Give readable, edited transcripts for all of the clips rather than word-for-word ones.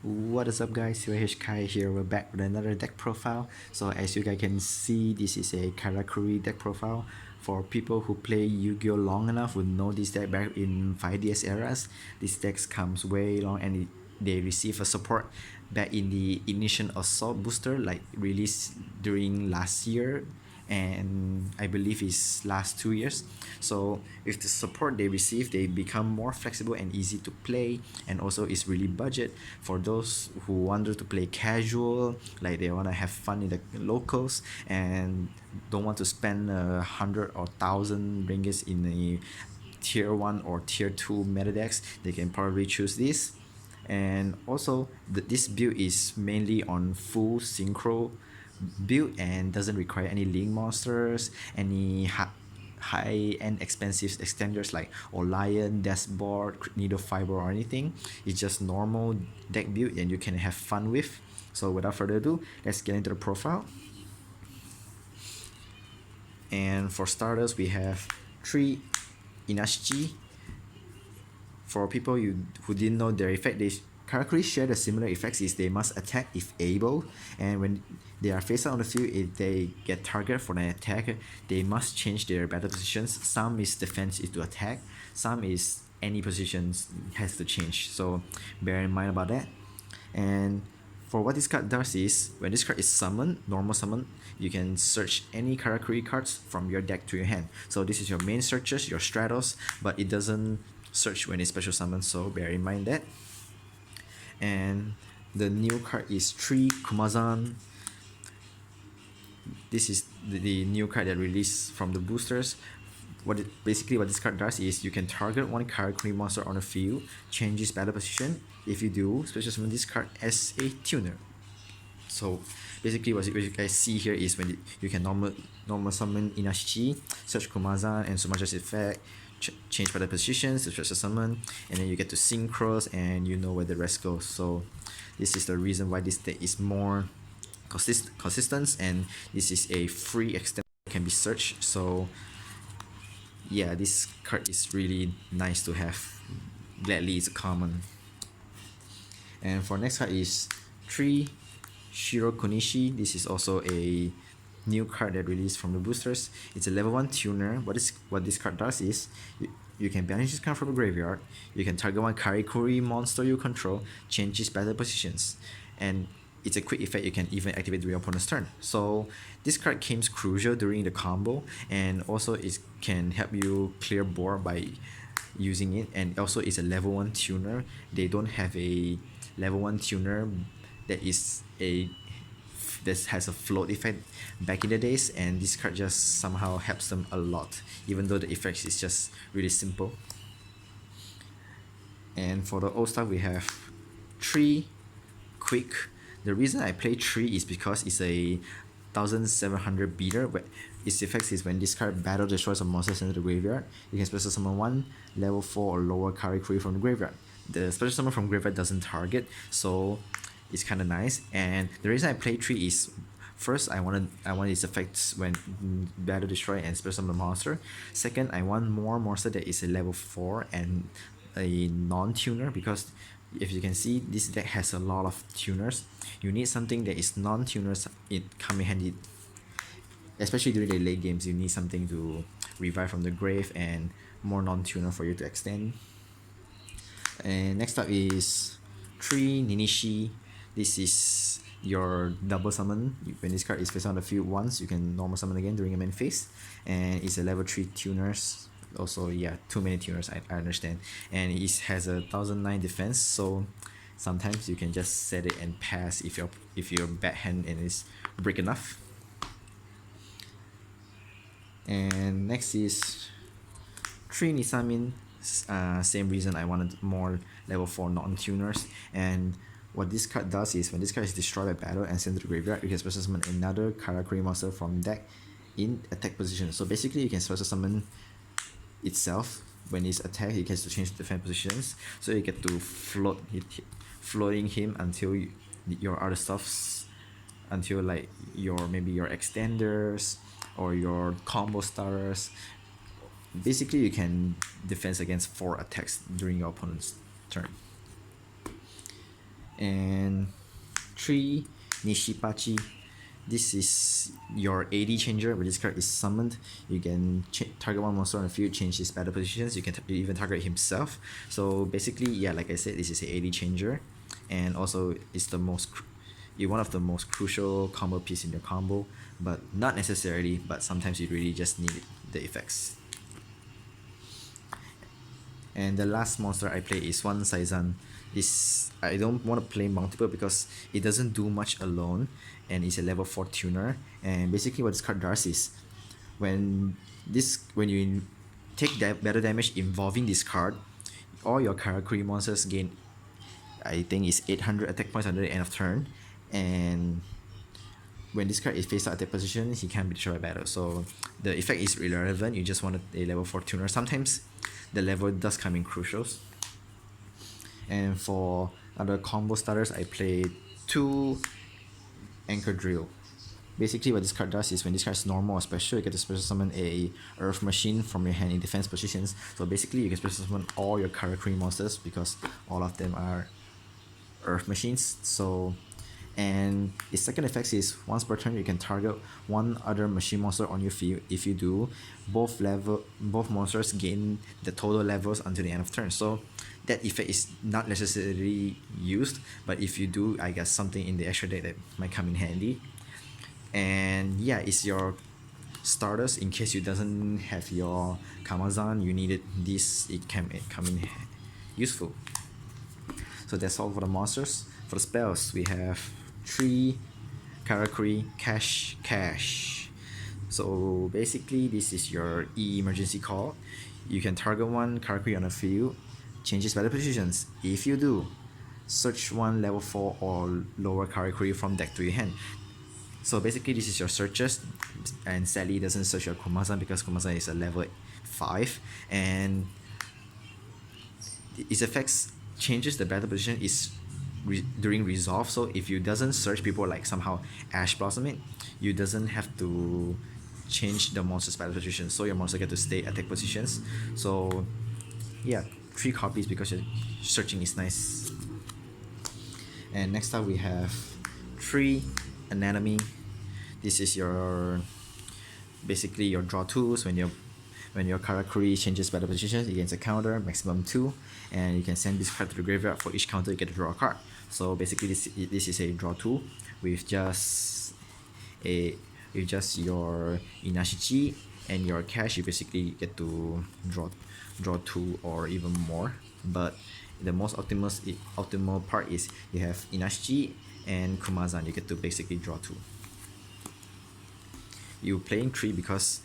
What is up guys, Cyh Kai here. We're back with another deck profile. So as you guys can see, this is a Karakuri deck profile. For people who play Yu-Gi-Oh long enough would know this deck back in 5DS eras. This deck comes way long and they receive a support back in the initial assault booster like released during last year, and I believe it's last 2 years. So with the support they receive, they become more flexible and easy to play, and also it's really budget for those who wanted to play casual, like they want to have fun in the locals and don't want to spend 100 or 1,000 ringgits in a tier 1 or tier 2 meta decks. They can probably choose this. And also this build is mainly on full synchro build and doesn't require any link monsters, any high-end expensive extenders like Lion, Dashboard, Needle Fiber or anything. It's just normal deck build and you can have fun with. So without further ado, let's get into the profile. And for starters, we have 3 Inashi. For people who didn't know their effect, Karakuri share the similar effects is they must attack if able, and when they are face out on the field, if they get targeted for an attack, they must change their battle positions. Some is defense is to attack, some is any positions has to change, so bear in mind about that. And for what this card does is, when this card is summoned, normal summon, you can search any Karakuri cards from your deck to your hand. So this is your main searches, your Stratos, but it doesn't search when it's special summon, so bear in mind that. And the new card is 3 Kumazan. This is the new card that released from the boosters. Basically what this card does is you can target one Karakuri monster on the field, change its battle position. If you do, special summon this card as a tuner. So basically what you guys see here is when you can normal summon Inashi, search Kumazan and Sumaja's effect, change battle positions to special summon, and then you get to synchros and you know where the rest goes. So this is the reason why this deck is more consistent, and this is a free extend that can be searched. So yeah, this card is really nice to have. Gladly it's a common. And for next card is 3 Shiro Kunishi. This is also a new card that released from the boosters. It's a level 1 tuner. What this card does is you can banish this card from the graveyard, you can target one Karakuri monster you control, change its battle positions, and it's a quick effect you can even activate during your opponent's turn. So this card came crucial during the combo, and also it can help you clear board by using it, and also it's a level 1 tuner. They don't have a level 1 tuner that has a float effect back in the days, and this card just somehow helps them a lot, even though the effects is just really simple. And for the old stuff, we have 3 Quick. The reason I play 3 is because it's a 1700 beater. Its effects is when this card battle destroys a monster into the graveyard, you can special summon one level 4 or lower Karakuri from the graveyard. The special summon from graveyard doesn't target, so it's kind of nice. And the reason I play 3 is, first, I want its effects when battle destroy and special summon a monster. Second, I want more monster that is a level 4 and a non-tuner, because if you can see, this deck has a lot of tuners. You need something that is non-tuners. It come in handy, especially during the late games. You need something to revive from the grave and more non-tuner for you to extend. And next up is 3 Ninishi. This is your double summon. When this card is faced on the field once, you can normal summon again during your main phase, and it's a level 3 tuners. Also, yeah, too many tuners, I understand. And it has a 1009 defense, so sometimes you can just set it and pass if your backhand and it's break enough. And next is 3 Nisamin. Same reason I wanted more level 4 non-tuners. And what this card does is, when this card is destroyed by battle and sent to the graveyard, you can special summon another Karakuri monster from deck in attack position. So basically you can special summon itself. When it's attacked, it gets to change defense positions, so you get to floating him until your other stuffs, until like maybe your extenders or your combo starters. Basically you can defense against 4 attacks during your opponent's turn. And 3 Nishipachi. This is your AD changer. When this card is summoned, you can target one monster on the field, change his battle positions. You can even target himself. So basically, yeah, like I said, this is a AD changer, and also it's the most one of the most crucial combo piece in your combo, but not necessarily. But sometimes you really just need the effects. And the last monster I play is one Saizan. I don't want to play multiple because it doesn't do much alone, and it's a level 4 tuner. And basically what this card does is when you take that battle damage involving this card, all your Karakuri monsters gain, I think it's 800 attack points under the end of turn, and when this card is face out attack position, he can be destroyed by battle. So the effect is irrelevant. You just want a level 4 tuner. Sometimes the level does come in crucials. And for other combo starters, I play 2 Anchor Drill. Basically what this card does is when this card is normal or special, you get to special summon a Earth Machine from your hand in defense positions. So basically you can special summon all your Karakuri monsters because all of them are Earth Machines. So, and its second effect is once per turn you can target one other machine monster on your field. If you do, both monsters gain the total levels until the end of turn. So that effect is not necessarily used, but if you do, I guess something in the extra deck that might come in handy. And yeah, it's your starters in case you doesn't have your Kamazan, you needed this, it come in useful. So that's all for the monsters. For the spells, we have 3 Karakuri Cash. So basically this is your emergency call. You can target one Karakuri on the field, changes battle positions. If you do, search one level 4 or lower Karakuri from deck to your hand. So basically this is your searches, and sadly it doesn't search your Kumazan because Kumazan is a level 5, and its effects changes the battle position is during resolve. So if you doesn't search people like somehow Ash Blossom it, you doesn't have to change the monster's battle position, so your monster get to stay attack positions. So yeah, 3 copies because your searching is nice. And next up we have 3 Anatomy. This is your basically your draw tools. When your Karakuri changes battle positions, it gains a counter, maximum 2, and you can send this card to the graveyard. For each counter you get to draw a card. So basically this is a draw tool with just your Inashiji and your cash. You basically get to draw 2 or even more, but the most optimal part is you have Inashiji and Kumazan. You get to basically draw 2. You playing 3 because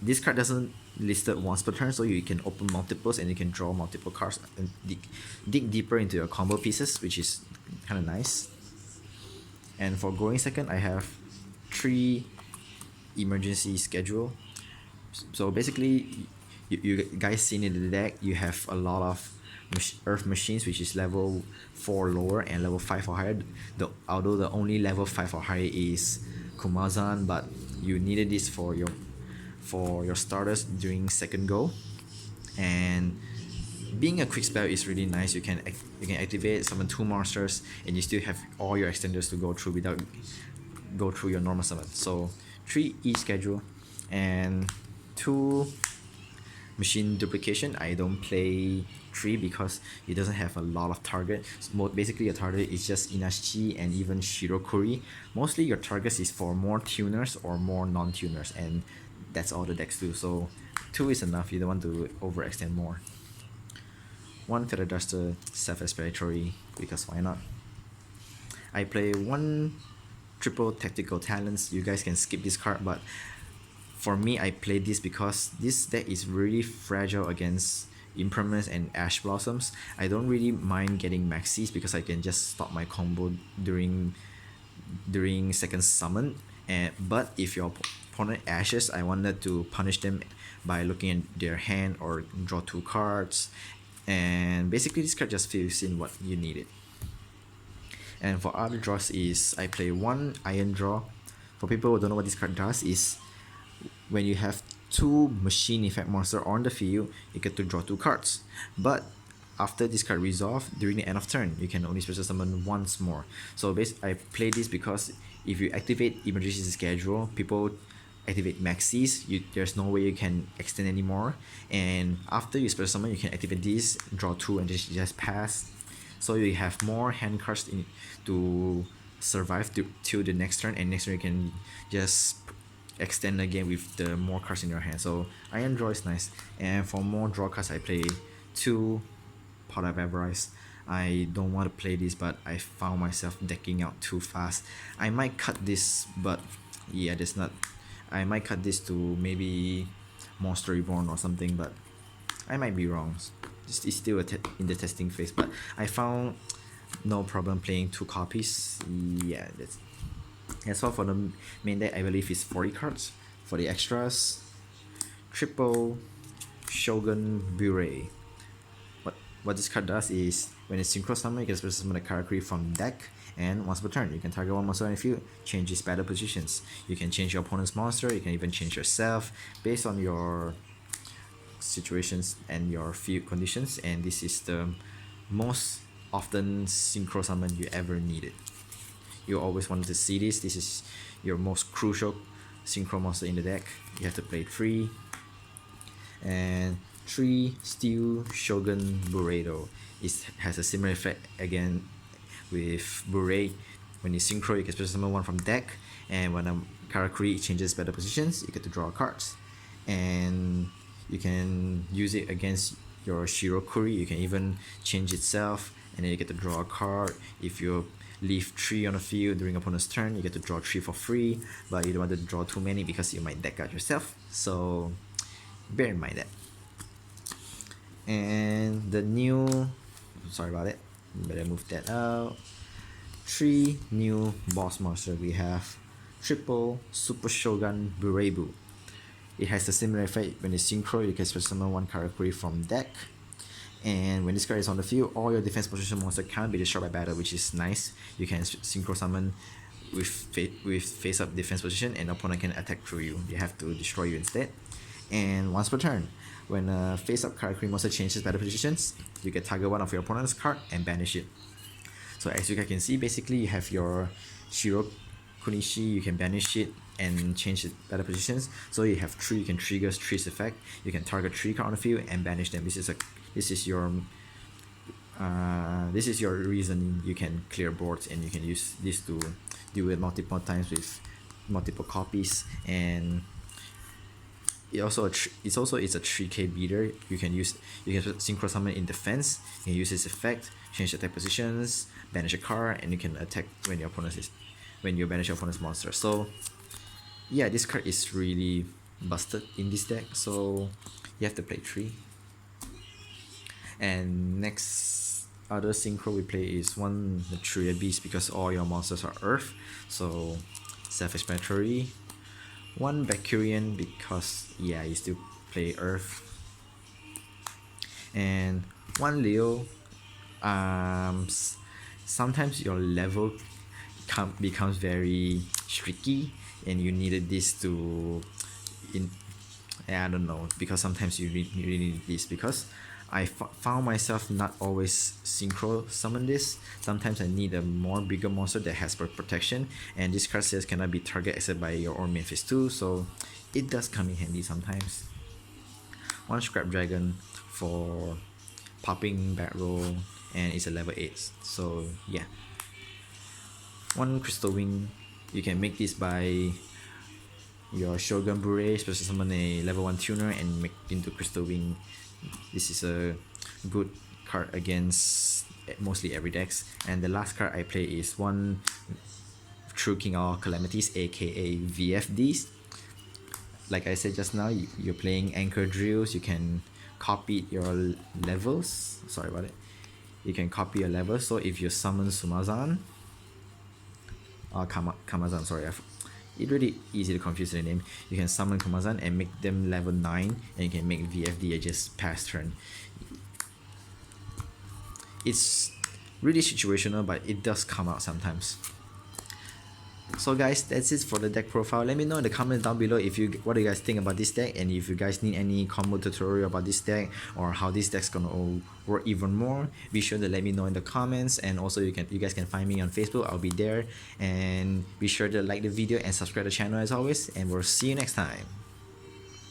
this card doesn't listed once per turn, so you can open multiples and you can draw multiple cards and dig deeper into your combo pieces, which is kind of nice. And for going second, I have 3 emergency schedule. So basically you guys seen in the deck, you have a lot of Earth Machines, which is level 4 lower and level 5 or higher. Although the only level 5 or higher is Kumazan, but you needed this for your starters during second go. And being a quick spell is really nice. You can activate, summon 2 monsters, and you still have all your extenders to go through without go through your normal summon. So 3 each schedule and 2 machine duplication. I don't play 3 because it doesn't have a lot of target. Basically your target is just Inashchi and even Shirokuri. Mostly your target is for more tuners or more non-tuners, and that's all the decks do. So 2 is enough. You don't want to overextend more. 1 Feather Duster, self-explanatory, because why not? I play 1 triple tactical talents. You guys can skip this card, but for me I play this because this deck is really fragile against Impermanence and Ash Blossoms. I don't really mind getting maxis because I can just stop my combo during second summon. But if your opponent ashes, I wanted to punish them by looking at their hand or draw 2 cards, and basically this card just fills in what you needed. And for other draws is I play 1 Iron Draw. For people who don't know what this card does is when you have 2 machine effect monster on the field, you get to draw 2 cards. But after this card resolve during the end of turn, you can only special summon once more. So I play this because if you activate emergency schedule, people activate maxis, there's no way you can extend anymore, and after you special summon you can activate this, draw 2 and just pass, so you have more hand cards to survive till the next turn, and next turn you can just extend again with the more cards in your hand. So Iron Draw is nice, and for more draw cards I play 2 Pot of Avarice. I don't want to play this, but I found myself decking out too fast. I might cut this, but yeah, there's not. I might cut this to maybe Monster Reborn or something, but I might be wrong. It's still in the testing phase, but I found no problem playing 2 copies. Yeah, that's all for the main deck. I believe it's 40 cards. For the extras, triple Shogun Bure. What this card does is, when it's Synchro summon, you can special summon a Karakuri from deck, and once per turn, you can target one monster on the field, change its battle positions. You can change your opponent's monster, you can even change yourself, based on your situations and your field conditions, and this is the most often Synchro summon you ever needed. You always wanted to see this. This is your most crucial Synchro monster in the deck. You have to play 3. And 3 Steel Shogun Burrito. It has a similar effect again with Bure. When you Synchro, you can special summon one from deck, and when a Karakuri changes battle positions, you get to draw cards. And you can use it against your Shirokuri. You can even change itself, and then you get to draw a card. If you leave 3 on the field during opponent's turn, you get to draw 3 for free, but you don't want to draw too many because you might deck out yourself, so bear in mind that. And the new, sorry about it, better move that out. 3 new boss monster. We have triple Super Shogun Burebu. It has a similar effect. When it's Synchro, you can special summon 1 Karakuri from deck, and when this card is on the field, all your defense position monsters can't be destroyed by battle, which is nice. You can Synchro summon with face up defense position, and the opponent can attack through you. They have to destroy you instead. And once per turn, when a face up Karakuri monster changes battle positions, you can target one of your opponent's card and banish it. So as you can see, basically you have your Shiro Kunishi, you can banish it and change the battle positions. So you have 3, you can trigger 3's effect. You can target 3 cards on the field and banish them. This is your reasoning. You can clear boards, and you can use this to do it multiple times with multiple copies. And it's a 3k beater. You can Synchro summon in defense. You can use this effect, change attack positions, banish a card, and you can attack when you banish your opponent's monster. So yeah, this card is really busted in this deck, so you have to play 3. And next other Synchro we play is 1 Material Beast, because all your monsters are Earth, so self-explanatory. 1 Bakurian, because yeah, you still play Earth. And 1 Leo. Sometimes your level becomes very tricky, and you needed this to I don't know, because sometimes you really need this, because I found myself not always Synchro summon this. Sometimes I need a bigger monster that has protection, and this card says cannot be targeted except by your own main phase 2, so it does come in handy sometimes. 1 Scrap Dragon for popping back roll, and it's a level 8, so yeah. 1 Crystal Wing. You can make this by your Shogun Bure, special summon a level 1 tuner and make into Crystal Wing. This is a good card against mostly every decks. And the last card I play is 1 True King of Calamities, aka VFDs. Like I said just now, you're playing Anchor Drills. You can copy your levels. Sorry about it. You can copy your levels. So if you summon Sumazan, Kamazan, sorry, it's really easy to confuse the name. You can summon Kamazan and make them level 9, and you can make VFD just pass turn. It's really situational, but it does come out sometimes. So guys, that's it for the deck profile. Let me know in the comments down below if you what do you guys think about this deck, and if you guys need any combo tutorial about this deck or how this deck's gonna work even more. Be sure to let me know in the comments, and also you guys can find me on Facebook. I'll be there, and be sure to like the video and subscribe to the channel as always, and we'll see you next time.